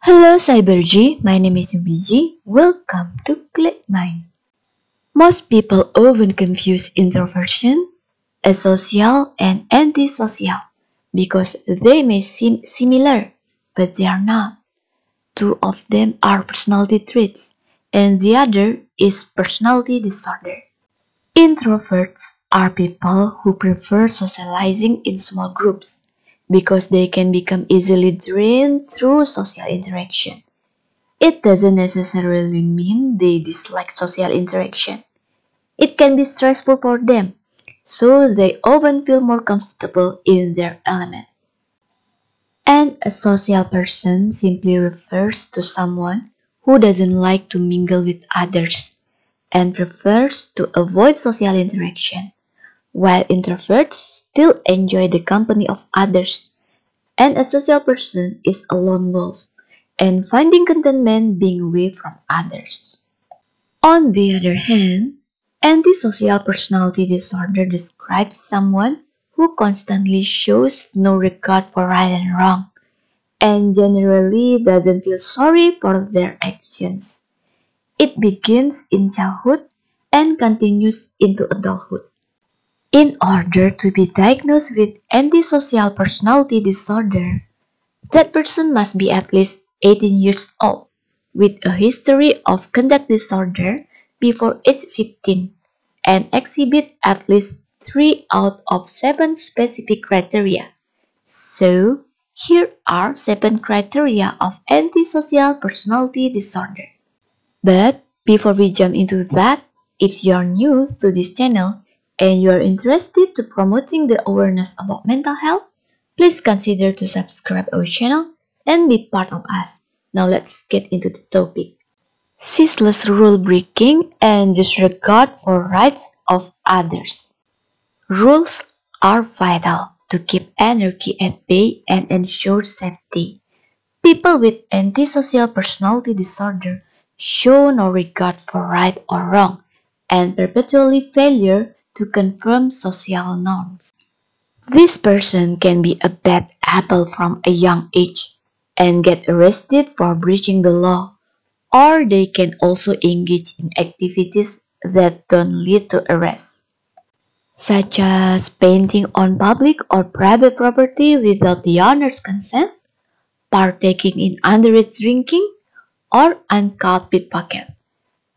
Hello Cyberg, my name is Ubiji. Welcome to Click Mind. Most people often confuse introversion, asocial, and antisocial because they may seem similar, but they are not. Two of them are personality traits, and the other is personality disorder. Introverts are people who prefer socializing in small groups because they can become easily drained through social interaction. It doesn't necessarily mean they dislike social interaction. It can be stressful for them, so they often feel more comfortable in their element. And a social person simply refers to someone who doesn't like to mingle with others and prefers to avoid social interaction, while introverts still enjoy the company of others. And a social person is a lone wolf and finding contentment being away from others. On the other hand, antisocial personality disorder describes someone who constantly shows no regard for right and wrong and generally doesn't feel sorry for their actions. It begins in childhood and continues into adulthood. In order to be diagnosed with antisocial personality disorder, that person must be at least 18 years old with a history of conduct disorder before age 15 and exhibit at least 3 out of 7 specific criteria. So, here are 7 criteria of antisocial personality disorder. But before we jump into that, if you are new to this channel and you are interested to promoting the awareness about mental health, please consider to subscribe our channel and be part of us. Now let's get into the topic. Ceaseless rule breaking and disregard for rights of others. Rules are vital to keep anarchy at bay and ensure safety. People with antisocial personality disorder show no regard for right or wrong and perpetually failure to confirm social norms. This person can be a bad apple from a young age and get arrested for breaching the law, or they can also engage in activities that don't lead to arrest, such as painting on public or private property without the owner's consent, partaking in underage drinking, or uncaught pickpocket.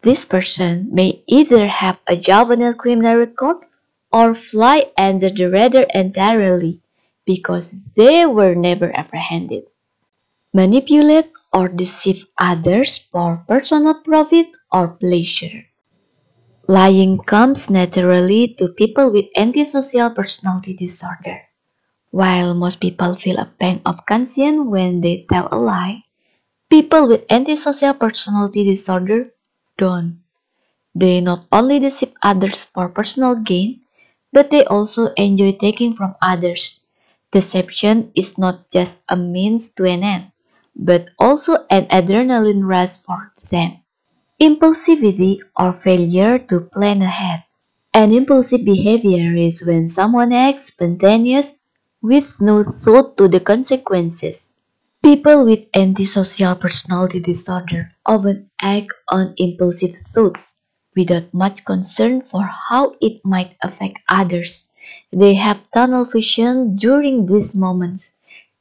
This person may either have a juvenile criminal record or fly under the radar entirely because they were never apprehended. Manipulate or deceive others for personal profit or pleasure. Lying comes naturally to people with antisocial personality disorder. While most people feel a pang of conscience when they tell a lie, people with antisocial personality disorder don't. They not only deceive others for personal gain, but they also enjoy taking from others. Deception is not just a means to an end, but also an adrenaline rush for them. Impulsivity or failure to plan ahead. An impulsive behavior is when someone acts spontaneous with no thought to the consequences. People with antisocial personality disorder often act on impulsive thoughts without much concern for how it might affect others. They have tunnel vision during these moments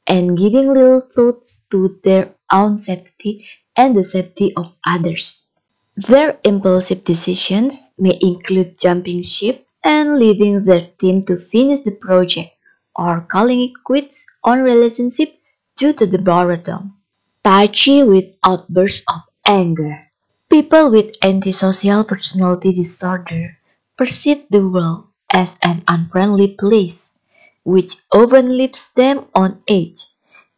and giving little thoughts to their own safety and the safety of others. Their impulsive decisions may include jumping ship and leaving their team to finish the project or calling it quits on relationship due to the boredom. Touchy with outbursts of anger. People with antisocial personality disorder perceive the world as an unfriendly place, which often leaves them on edge,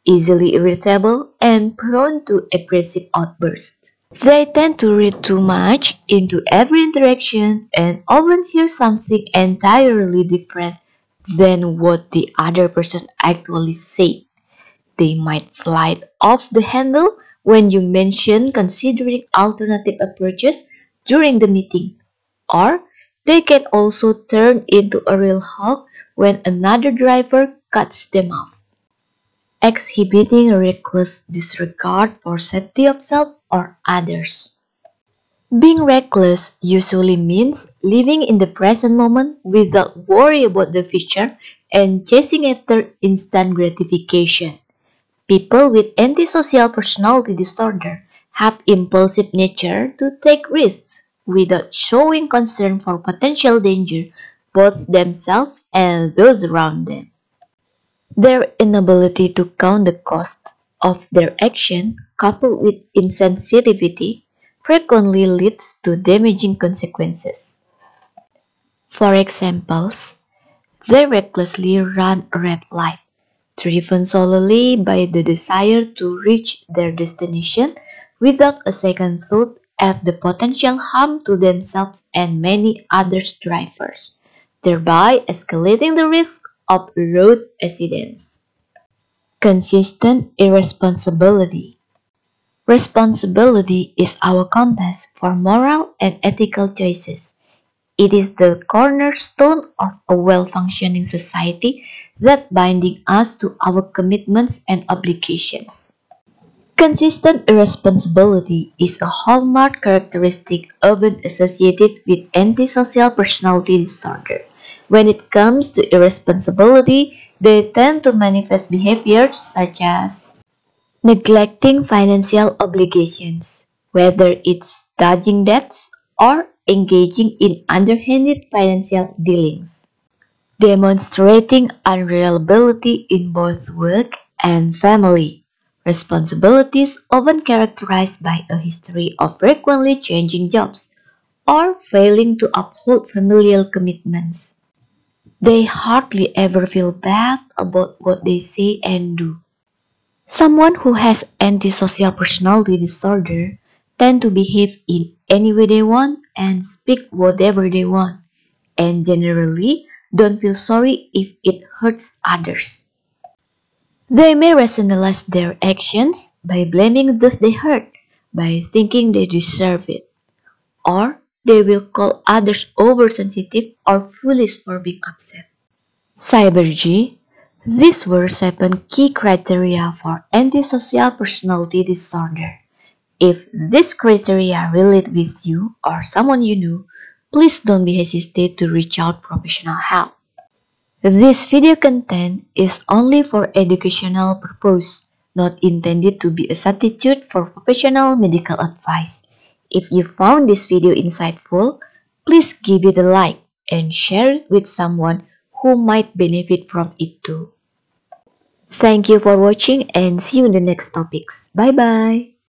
easily irritable and prone to aggressive outbursts. They tend to read too much into every interaction and often hear something entirely different than what the other person actually said. They might fly off the handle when you mention considering alternative approaches during the meeting, or they can also turn into a real hawk when another driver cuts them off. exhibiting reckless disregard for safety of self or others. Being reckless usually means living in the present moment without worry about the future and chasing after instant gratification. People with antisocial personality disorder have impulsive nature to take risks without showing concern for potential danger both themselves and those around them. Their inability to count the cost of their action, coupled with insensitivity, frequently leads to damaging consequences. For examples, they recklessly run a red light, driven solely by the desire to reach their destination without a second thought at the potential harm to themselves and many other drivers, thereby escalating the risk of road accidents. Consistent irresponsibility. Responsibility is our compass for moral and ethical choices. It is the cornerstone of a well-functioning society that binding us to our commitments and obligations. Consistent irresponsibility is a hallmark characteristic often associated with antisocial personality disorder. When it comes to irresponsibility, they tend to manifest behaviors such as neglecting financial obligations, whether it's dodging debts or engaging in underhanded financial dealings, demonstrating unreliability in both work and family responsibilities, often characterized by a history of frequently changing jobs or failing to uphold familial commitments. They hardly ever feel bad about what they say and do. Someone who has antisocial personality disorder tend to behave in any way they want and speak whatever they want, and generally don't feel sorry if it hurts others. They may rationalize their actions by blaming those they hurt, by thinking they deserve it, or they will call others oversensitive or foolish for being upset. Cybergy. These were 7 key criteria for antisocial personality disorder. If these criteria relate with you or someone you know, please don't be hesitate to reach out professional help. This video content is only for educational purpose, not intended to be a substitute for professional medical advice. If you found this video insightful, please give it a like and share it with someone who might benefit from it too. Thank you for watching and see you in the next topics. Bye bye.